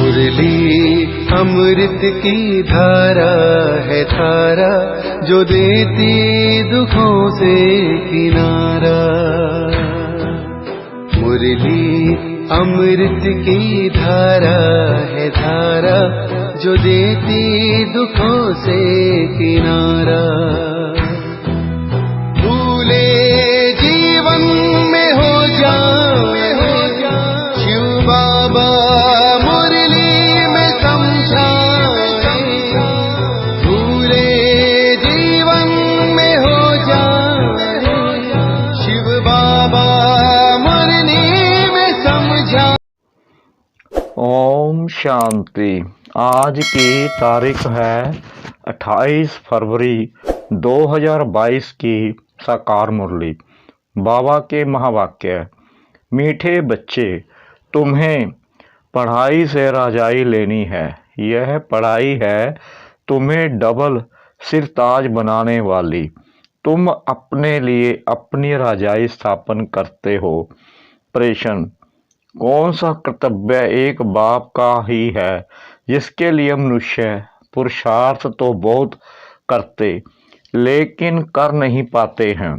मुरली अमृत की धारा है धारा, जो देती दुखों से किनारा। मुरली अमृत की धारा है धारा, जो देती दुखों से किनारा। भूले जीवन में हो जाए शिव बाबा मुरली में समझाए। भूले जीवन में हो जाए शिव बाबा मुरली में समझाए। ओम शांति। आज की तारीख है 28 फरवरी 2022 की साकार मुरली। बाबा के महावाक्य। मीठे बच्चे, तुम्हें पढ़ाई से राजाई लेनी है। यह पढ़ाई है तुम्हें डबल सिरताज बनाने वाली। तुम अपने लिए अपनी राजाई स्थापन करते हो। प्रश्न, कौन सा कर्तव्य एक बाप का ही है जिसके लिए मनुष्य पुरुषार्थ तो बहुत करते लेकिन कर नहीं पाते हैं?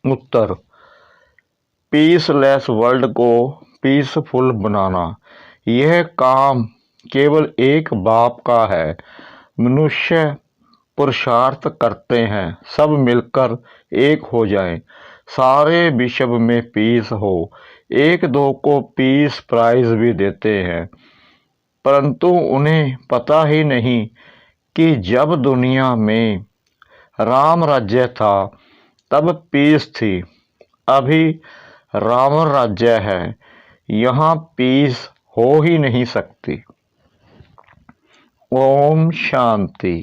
उत्तर, पीसलेस वर्ल्ड को पीसफुल बनाना। यह काम केवल एक बाप का है। मनुष्य पुरुषार्थ करते हैं सब मिलकर एक हो जाएं, सारे विश्व में पीस हो। एक दो को पीस प्राइज भी देते हैं, परंतु उन्हें पता ही नहीं कि जब दुनिया में राम राज्य था तब पीस थी। अभी रावण राज्य है, यहाँ पीस हो ही नहीं सकती। ओम शांति।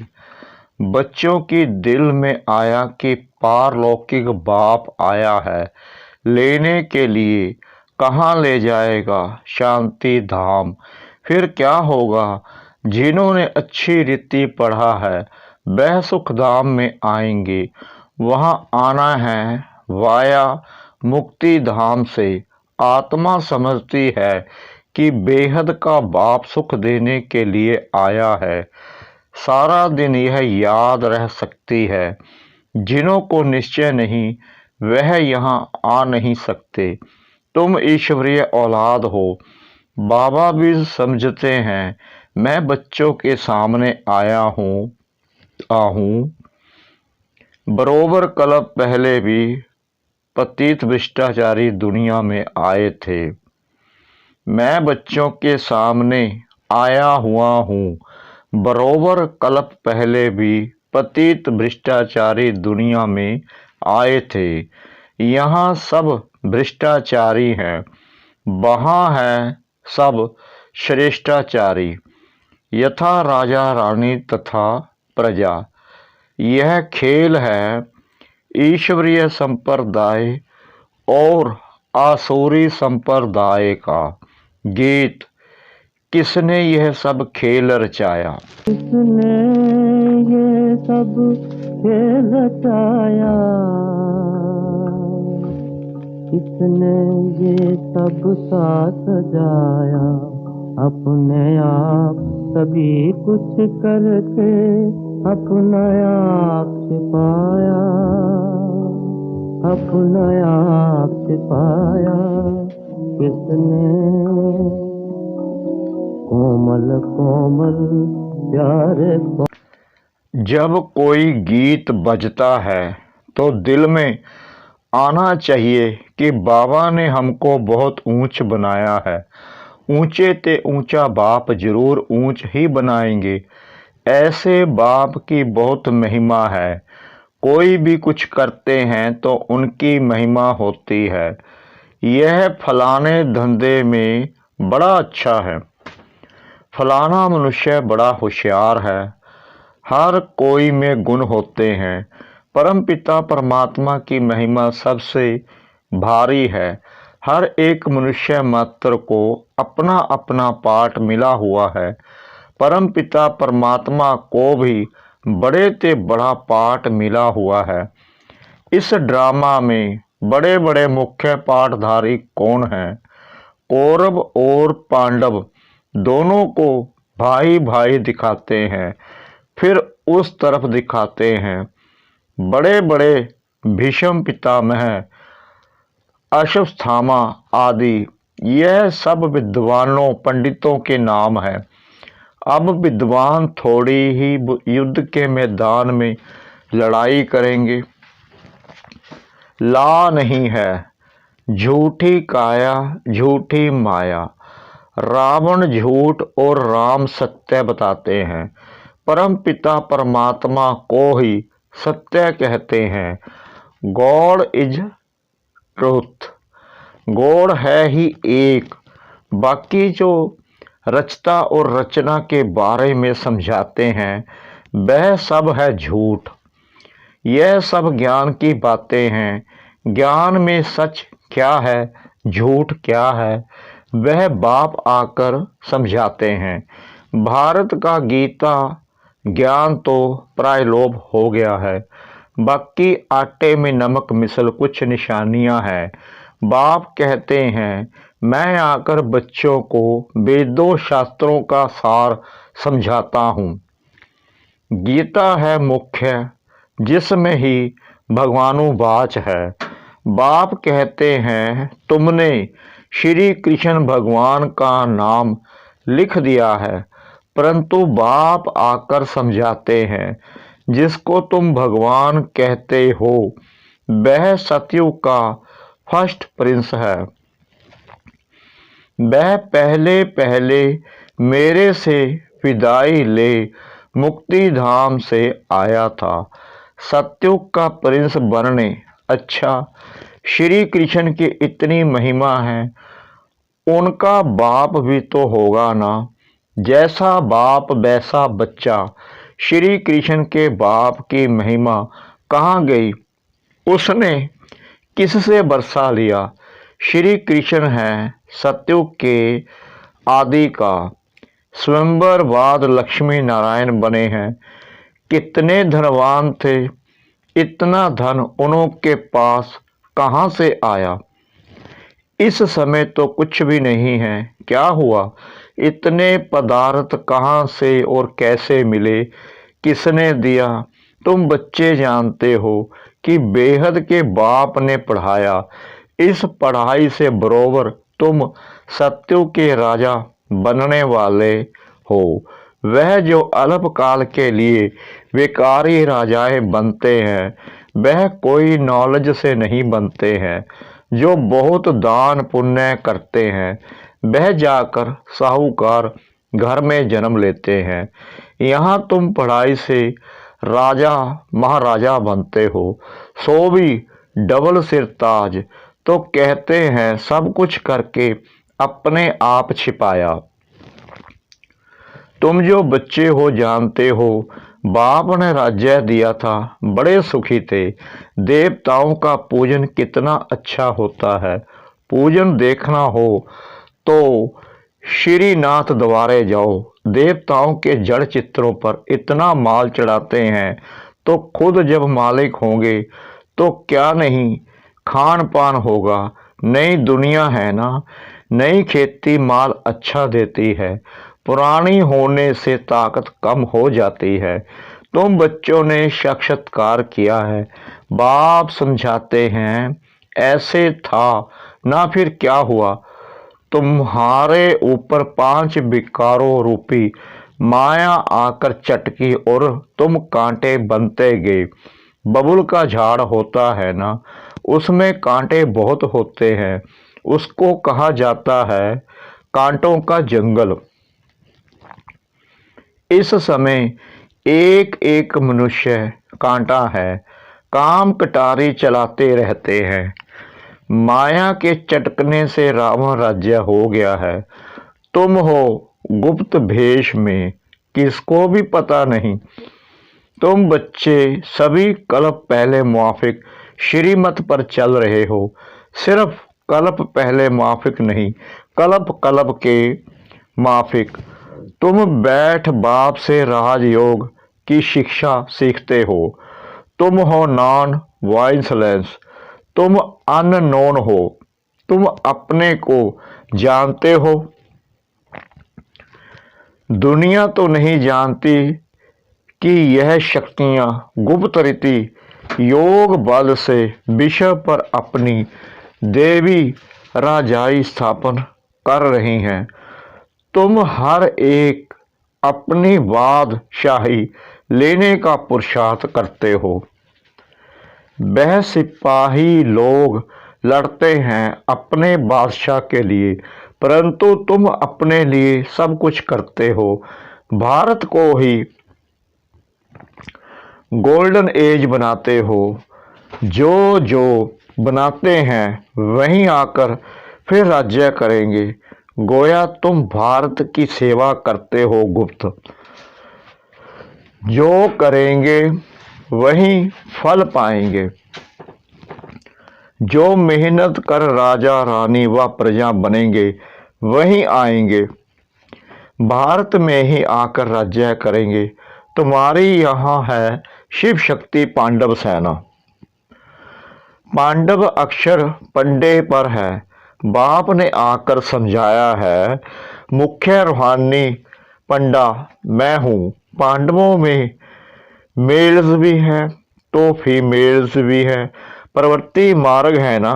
बच्चों की दिल में आया कि पारलौकिक बाप आया है लेने के लिए। कहाँ ले जाएगा? शांति धाम। फिर क्या होगा? जिन्होंने अच्छी रीति पढ़ा है वह सुखधाम में आएंगे। वहाँ आना है वाया मुक्ति धाम से। आत्मा समझती है कि बेहद का बाप सुख देने के लिए आया है। सारा दिन यह याद रह सकती है। जिन्हों को निश्चय नहीं वह यहाँ आ नहीं सकते। तुम ईश्वरीय औलाद हो। बाबा भी समझते हैं मैं बच्चों के सामने आया हूँ। बरोबर कल्प पहले भी पतित भ्रष्टाचारी दुनिया में आए थे। मैं बच्चों के सामने आया हुआ हूँ। बरोबर कल्प पहले भी पतित भ्रष्टाचारी दुनिया में आए थे। यहाँ सब भ्रष्टाचारी हैं, वहाँ है सब श्रेष्ठाचारी। यथा राजा रानी तथा प्रजा। यह खेल है ईश्वरीय संप्रदाय और आसुरी संप्रदाय का। गीत। किसने यह सब खेल रचाया? किसने ये सब खेल रचाया? किसने ये सब साथ सजाया? अपने आप सभी कुछ करके अपना आप छिपाया। अपना आप छिपाया किसने? कोमल कोमल प्यारे। जब कोई गीत बजता है तो दिल में आना चाहिए कि बाबा ने हमको बहुत ऊंच बनाया है। ऊंचे ते ऊंचा बाप जरूर ऊंच ही बनाएंगे। ऐसे बाप की बहुत महिमा है। कोई भी कुछ करते हैं तो उनकी महिमा होती है। यह फलाने धंधे में बड़ा अच्छा है, फलाना मनुष्य बड़ा होशियार है। हर कोई में गुण होते हैं। परमपिता परमात्मा की महिमा सबसे भारी है। हर एक मनुष्य मात्र को अपना अपना पाठ मिला हुआ है। परमपिता परमात्मा को भी बड़े ते बड़ा पाठ मिला हुआ है। इस ड्रामा में बड़े बड़े मुख्य पाठधारी कौन हैं? कौरव और पांडव दोनों को भाई भाई दिखाते हैं, फिर उस तरफ दिखाते हैं। बड़े बड़े भीष्म पितामह, अश्वत्थामा आदि, यह सब विद्वानों पंडितों के नाम हैं। अब विद्वान थोड़ी ही युद्ध के मैदान में लड़ाई करेंगे। ला नहीं है, झूठी काया झूठी माया। रावण झूठ और राम सत्य बताते हैं। परम पिता परमात्मा को ही सत्य कहते हैं। God is truth. गॉड है ही एक, बाकी जो रचता और रचना के बारे में समझाते हैं वह सब है झूठ। यह सब ज्ञान की बातें हैं। ज्ञान में सच क्या है, झूठ क्या है, वह बाप आकर समझाते हैं। भारत का गीता ज्ञान तो प्रायलोप हो गया है, बाकी आटे में नमक मिसल कुछ निशानियां हैं। बाप कहते हैं मैं आकर बच्चों को वेदों शास्त्रों का सार समझाता हूँ। गीता है मुख्य, जिसमें ही भगवानुवाच है। बाप कहते हैं तुमने श्री कृष्ण भगवान का नाम लिख दिया है, परंतु बाप आकर समझाते हैं जिसको तुम भगवान कहते हो वह सतयुग का फर्स्ट प्रिंस है। वह पहले पहले मेरे से विदाई ले मुक्ति धाम से आया था, सतयुग का प्रिंस बनने। अच्छा, श्री कृष्ण की इतनी महिमा है, उनका बाप भी तो होगा ना। जैसा बाप वैसा बच्चा। श्री कृष्ण के बाप की महिमा कहाँ गई? उसने किससे बरसा लिया? श्री कृष्ण है सतयुग के आदि का। स्वयंवर बाद लक्ष्मी नारायण बने हैं। कितने धनवान थे, इतना धन उनके पास कहाँ से आया? इस समय तो कुछ भी नहीं है। क्या हुआ? इतने पदार्थ कहाँ से और कैसे मिले? किसने दिया? तुम बच्चे जानते हो कि बेहद के बाप ने पढ़ाया। इस पढ़ाई से बरोबर तुम सतयुग के राजा बनने वाले हो। वह जो अल्पकाल के लिए विकारी राजाएं बनते हैं वह कोई नॉलेज से नहीं बनते हैं। जो बहुत दान पुण्य करते हैं वह जाकर साहूकार घर में जन्म लेते हैं। यहाँ तुम पढ़ाई से राजा महाराजा बनते हो, सो भी डबल सिर ताज। तो कहते हैं सब कुछ करके अपने आप छिपाया। तुम जो बच्चे हो जानते हो, बाप ने राज्य दिया था, बड़े सुखी थे। देवताओं का पूजन कितना अच्छा होता है। पूजन देखना हो तो श्रीनाथ द्वारे जाओ। देवताओं के जड़ चित्रों पर इतना माल चढ़ाते हैं, तो खुद जब मालिक होंगे तो क्या नहीं खान पान होगा। नई दुनिया है ना, नई खेती माल अच्छा देती है। पुरानी होने से ताकत कम हो जाती है। तुम बच्चों ने साक्षात्कार किया है। बाप समझाते हैं ऐसे था ना, फिर क्या हुआ? तुम्हारे ऊपर 5 विकारों रूपी माया आकर चटकी और तुम कांटे बनते गए। बबुल का झाड़ होता है ना, उसमें कांटे बहुत होते हैं। उसको कहा जाता है कांटों का जंगल। इस समय एक एक मनुष्य कांटा है। काम कटारी चलाते रहते हैं। माया के चटकने से रावण राज्य हो गया है। तुम हो गुप्त भेष में, किसको भी पता नहीं। तुम बच्चे सभी कल्प पहले मुआफिक श्रीमत पर चल रहे हो। सिर्फ कल्प पहले मुआफिक नहीं, कल्प कल्प के माफिक। तुम बैठ बाप से राजयोग की शिक्षा सीखते हो। तुम हो नॉन वायलेंस, तुम अननोन हो। तुम अपने को जानते हो। दुनिया तो नहीं जानती कि यह शक्तियाँ गुप्त रीति योग बल से विश्व पर अपनी देवी राजाई स्थापन कर रही हैं। तुम हर एक अपनी बादशाही लेने का पुरुषार्थ करते हो। वह सिपाही लोग लड़ते हैं अपने बादशाह के लिए, परंतु तुम अपने लिए सब कुछ करते हो। भारत को ही गोल्डन एज बनाते हो। जो जो बनाते हैं वहीं आकर फिर राज्य करेंगे। गोया तुम भारत की सेवा करते हो गुप्त। जो करेंगे वही फल पाएंगे। जो मेहनत कर राजा रानी व प्रजा बनेंगे वही आएंगे। भारत में ही आकर राज्य करेंगे। तुम्हारी यहाँ है शिव शक्ति पांडव सेना। पांडव अक्षर पंडे पर है। बाप ने आकर समझाया है। मुख्य रूहानी पंडा मैं हूँ। पांडवों में मेल्स भी हैं तो फीमेल्स भी हैं। प्रवृत्ति मार्ग है ना,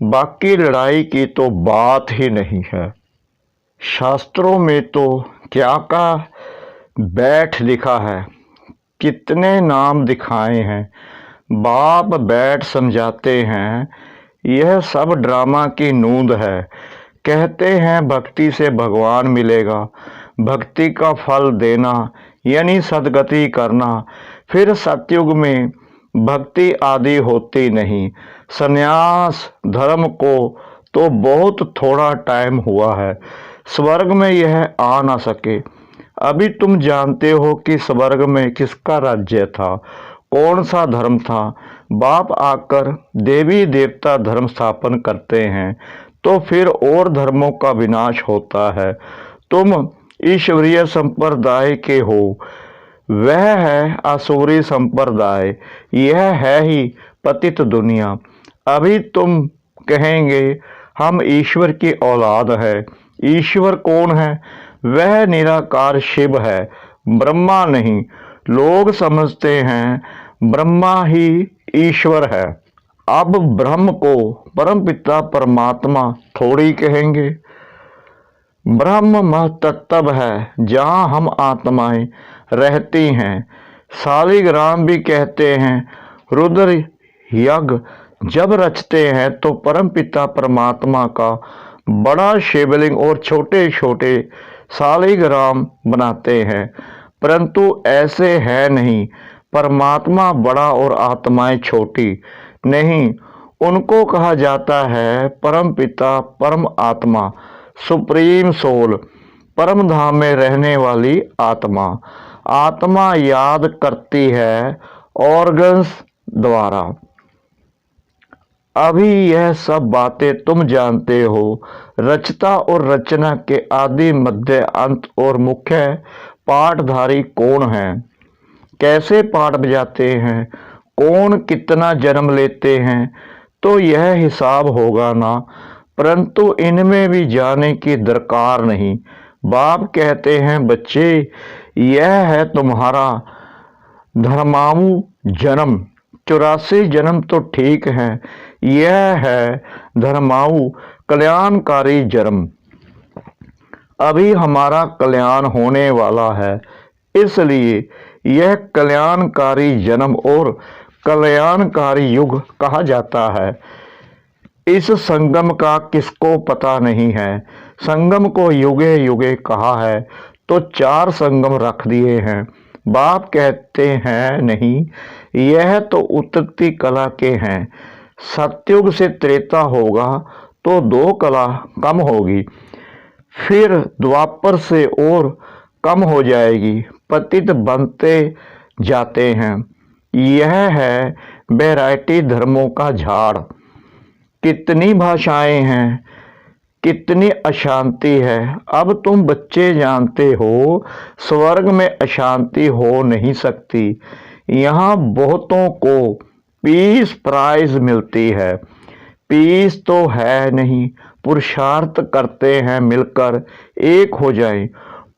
बाकी लड़ाई की तो बात ही नहीं है। शास्त्रों में तो क्या का बैठ लिखा है, कितने नाम दिखाए हैं। बाप बैठ समझाते हैं यह सब ड्रामा की नूंद है। कहते हैं भक्ति से भगवान मिलेगा। भक्ति का फल देना यानी सदगति करना। फिर सतयुग में भक्ति आदि होती नहीं। संन्यास धर्म को तो बहुत थोड़ा टाइम हुआ है। स्वर्ग में यह आ ना सके। अभी तुम जानते हो कि स्वर्ग में किसका राज्य था, कौन सा धर्म था। बाप आकर देवी देवता धर्म स्थापन करते हैं तो फिर और धर्मों का विनाश होता है। तुम ईश्वरीय संप्रदाय के हो, वह है आसुरी संप्रदाय। यह है ही पतित दुनिया। अभी तुम कहेंगे हम ईश्वर की औलाद है। ईश्वर कौन है? वह निराकार शिव है, ब्रह्मा नहीं। लोग समझते हैं ब्रह्मा ही ईश्वर है। अब ब्रह्म को परमपिता परमात्मा थोड़ी कहेंगे। ब्रह्म महतत्व है जहाँ हम आत्माएं रहती हैं। शालिग्राम भी कहते हैं रुद्र यज्ञ जब रचते हैं तो परमपिता परमात्मा का बड़ा शिवलिंग और छोटे छोटे शालिग्राम बनाते हैं, परंतु ऐसे है नहीं। परमात्मा बड़ा और आत्माएं छोटी नहीं। उनको कहा जाता है परम पिता परम आत्मा, सुप्रीम सोल, परम धाम में रहने वाली आत्मा। आत्मा याद करती है ऑर्गन्स द्वारा। अभी यह सब बातें तुम जानते हो। रचता और रचना के आदि मध्य अंत और मुख्य पाठधारी कौन है, कैसे पाठ बजाते हैं, कौन कितना जन्म लेते हैं, तो यह हिसाब होगा ना। परंतु इनमें भी जाने की दरकार नहीं। बाप कहते हैं बच्चे यह है तुम्हारा धर्माऊ जन्म। 84 जन्म तो ठीक है, यह है धर्माऊ कल्याणकारी जन्म। अभी हमारा कल्याण होने वाला है, इसलिए यह कल्याणकारी जन्म और कल्याणकारी युग कहा जाता है। इस संगम का किसको पता नहीं है। संगम को युगे युगे कहा है तो 4 संगम रख दिए हैं। बाप कहते हैं नहीं, यह तो उत्पत्ति कला के हैं। सतयुग से त्रेता होगा तो 2 कला कम होगी, फिर द्वापर से और कम हो जाएगी। पतित बनते जाते हैं। यह है वैरायटी धर्मों का झाड़। कितनी भाषाएं हैं, कितनी अशांति है। अब तुम बच्चे जानते हो स्वर्ग में अशांति हो नहीं सकती। यहाँ बहुतों को पीस प्राइज मिलती है। पीस तो है नहीं, पुरुषार्थ करते हैं मिलकर एक हो जाएं।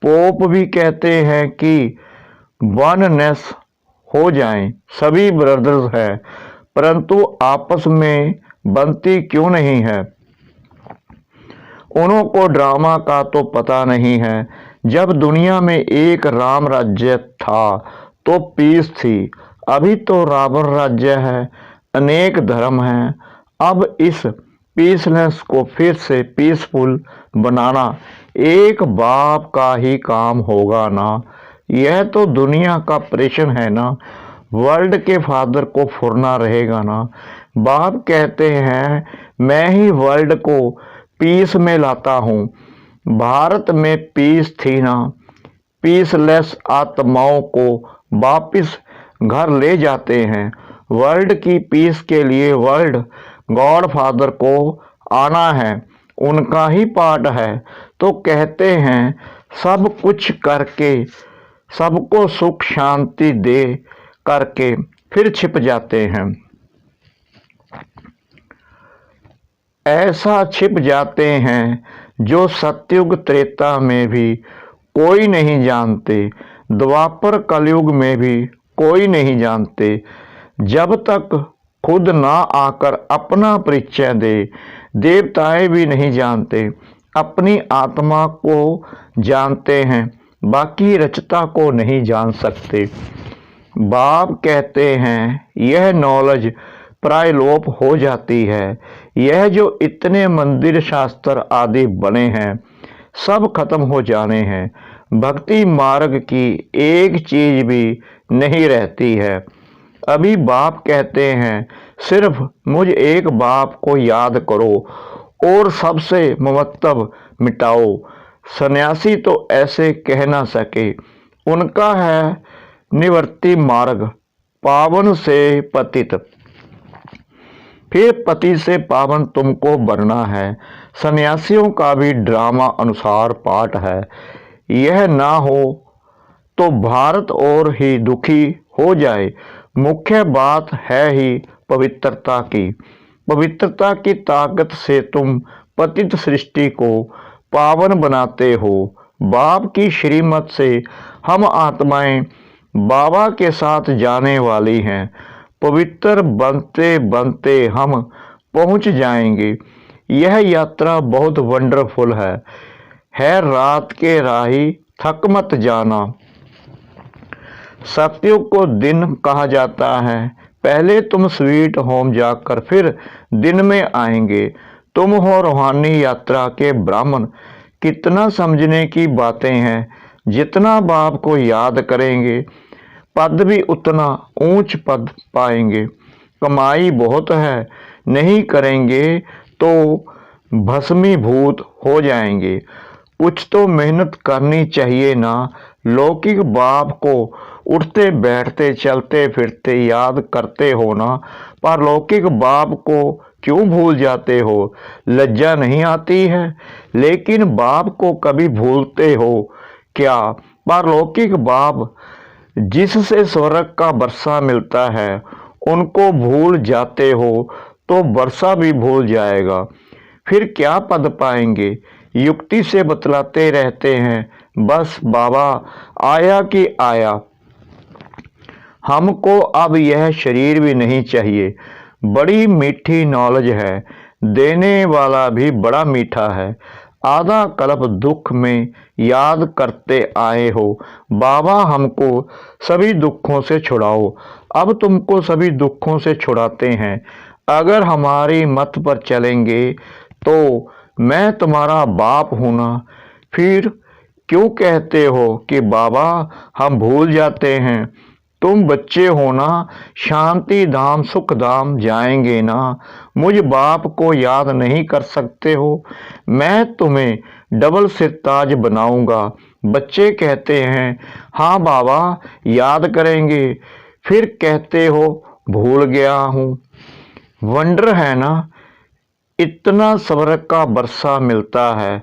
पोप भी कहते हैं कि वननेस हो जाएं, सभी ब्रदर्स हैं, परंतु आपस में बनती क्यों नहीं है? उन्हों को ड्रामा का तो पता नहीं है। जब दुनिया में एक राम राज्य था तो पीस थी, अभी तो रावण राज्य है, अनेक धर्म हैं। अब इस पीसनेस को फिर से पीसफुल बनाना एक बाप का ही काम होगा ना। यह तो दुनिया का प्रेषण है ना, वर्ल्ड के फादर को फुरना रहेगा ना। बाप कहते हैं मैं ही वर्ल्ड को पीस में लाता हूँ। भारत में पीस थी ना, पीसलेस आत्माओं को वापिस घर ले जाते हैं। वर्ल्ड की पीस के लिए वर्ल्ड गॉड फादर को आना है, उनका ही पार्ट है। तो कहते हैं सब कुछ करके, सबको सुख शांति दे करके फिर छिप जाते हैं। ऐसा छिप जाते हैं जो सतयुग त्रेता में भी कोई नहीं जानते, द्वापर कलयुग में भी कोई नहीं जानते। जब तक खुद ना आकर अपना परिचय दे, देवताएं भी नहीं जानते, अपनी आत्मा को जानते हैं, बाकी रचता को नहीं जान सकते। बाप कहते हैं यह नॉलेज प्रायलोप हो जाती है। यह जो इतने मंदिर शास्त्र आदि बने हैं सब खत्म हो जाने हैं। भक्ति मार्ग की एक चीज भी नहीं रहती है। अभी बाप कहते हैं सिर्फ मुझ एक बाप को याद करो और सबसे ममत्व मिटाओ। सन्यासी तो ऐसे कह ना सके, उनका है निवर्ति मार्ग, पावन से पतित, फिर पति से पावन तुमको बनना है। सन्यासियों का भी ड्रामा अनुसार पाठ है। यह ना हो तो भारत और ही दुखी हो जाए। मुख्य बात है ही पवित्रता की। पवित्रता की ताकत से तुम पतित सृष्टि को पावन बनाते हो। बाप की श्रीमत से हम आत्माएं बाबा के साथ जाने वाली हैं। पवित्र बनते बनते हम पहुंच जाएंगे। यह यात्रा बहुत वंडरफुल है रात के राही थक मत जाना। सतयुग को दिन कहा जाता है। पहले तुम स्वीट होम जाकर फिर दिन में आएंगे। तुम हो रूहानी यात्रा के ब्राह्मण। कितना समझने की बातें हैं। जितना बाप को याद करेंगे पद भी उतना ऊंच पद पाएंगे। कमाई बहुत है, नहीं करेंगे तो भस्मीभूत हो जाएंगे। कुछ तो मेहनत करनी चाहिए ना। लौकिक बाप को उठते बैठते चलते फिरते याद करते हो ना, पर लौकिक बाप को क्यों भूल जाते हो? लज्जा नहीं आती है? लेकिन बाप को कभी भूलते हो क्या? पर लौकिक बाप जिससे स्वर्ग का वर्षा मिलता है उनको भूल जाते हो तो वर्षा भी भूल जाएगा। फिर क्या पद पाएंगे? युक्ति से बतलाते रहते हैं बस बाबा आया कि आया। हमको अब यह शरीर भी नहीं चाहिए। बड़ी मीठी नॉलेज है, देने वाला भी बड़ा मीठा है। आधा कल्प दुख में याद करते आए हो बाबा हमको सभी दुखों से छुड़ाओ। अब तुमको सभी दुखों से छुड़ाते हैं। अगर हमारी मत पर चलेंगे तो मैं तुम्हारा बाप हूं ना। फिर क्यों कहते हो कि बाबा हम भूल जाते हैं? तुम बच्चे हो ना, शांति धाम सुख धाम जाएंगे ना। मुझ बाप को याद नहीं कर सकते हो? मैं तुम्हें डबल सिरताज बनाऊंगा। बच्चे कहते हैं हाँ बाबा याद करेंगे, फिर कहते हो भूल गया हूँ। वंडर है ना, इतना स्वर्ग का बरसा मिलता है,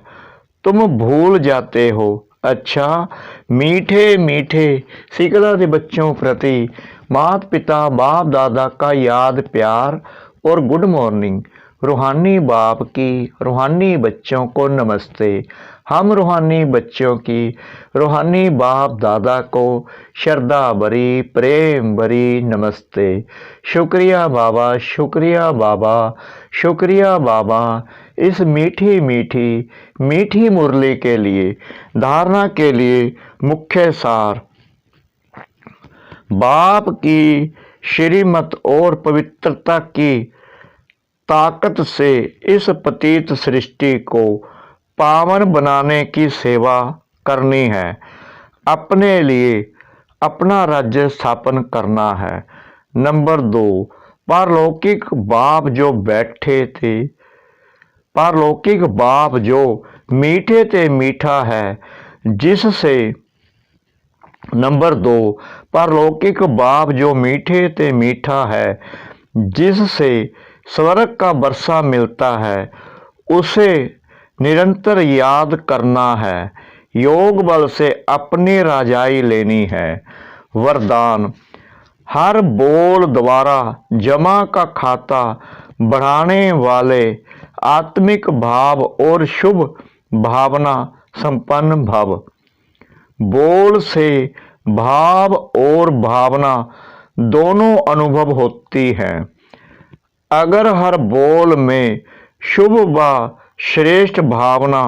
तुम भूल जाते हो। अच्छा, मीठे मीठे सिकदा के बच्चों प्रति माता पिता बाप दादा का याद प्यार और गुड मॉर्निंग। रूहानी बाप की रूहानी बच्चों को नमस्ते। हम रूहानी बच्चों की रूहानी बाप दादा को श्रद्धा भरी प्रेम भरी नमस्ते। शुक्रिया बाबा, शुक्रिया बाबा, शुक्रिया बाबा, इस मीठी मीठी मीठी मुरली के लिए, धारणा के लिए मुख्य सार बाप की श्रीमत और पवित्रता की ताकत से इस पतित सृष्टि को पावन बनाने की सेवा करनी है, अपने लिए अपना राज्य स्थापन करना है। नंबर 2, पारलौकिक बाप जो बैठे थे, पारलौकिक बाप जो मीठे थे मीठा है, जिससे नंबर 2, पारलौकिक बाप जो मीठे थे मीठा है, जिससे स्वर्ग का वर्षा मिलता है, उसे निरंतर याद करना है, योग बल से अपनी राजाई लेनी है। वरदान, हर बोल द्वारा जमा का खाता बढ़ाने वाले आत्मिक भाव और शुभ भावना संपन्न भव। बोल से भाव और भावना दोनों अनुभव होती हैं। अगर हर बोल में शुभ व श्रेष्ठ भावना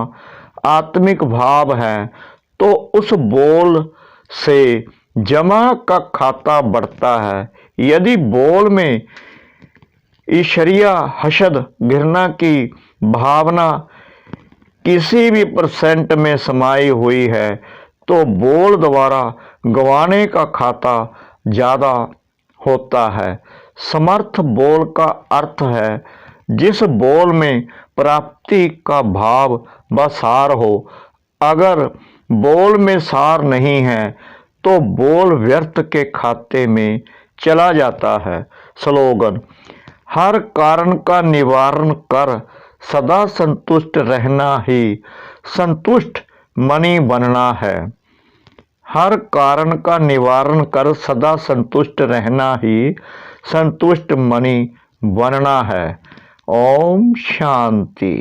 आत्मिक भाव है तो उस बोल से जमा का खाता बढ़ता है। यदि बोल में ईर्ष्या, हसद, घृणा की भावना किसी भी % में समाई हुई है तो बोल द्वारा गंवाने का खाता ज़्यादा होता है। समर्थ बोल का अर्थ है जिस बोल में प्राप्ति का भाव व सार हो। अगर बोल में सार नहीं है तो बोल व्यर्थ के खाते में चला जाता है। स्लोगन, हर कारण का निवारण कर सदा संतुष्ट रहना ही संतुष्ट मणि बनना है। हर कारण का निवारण कर सदा संतुष्ट रहना ही संतुष्ट मणि बनना है। ओम शांति।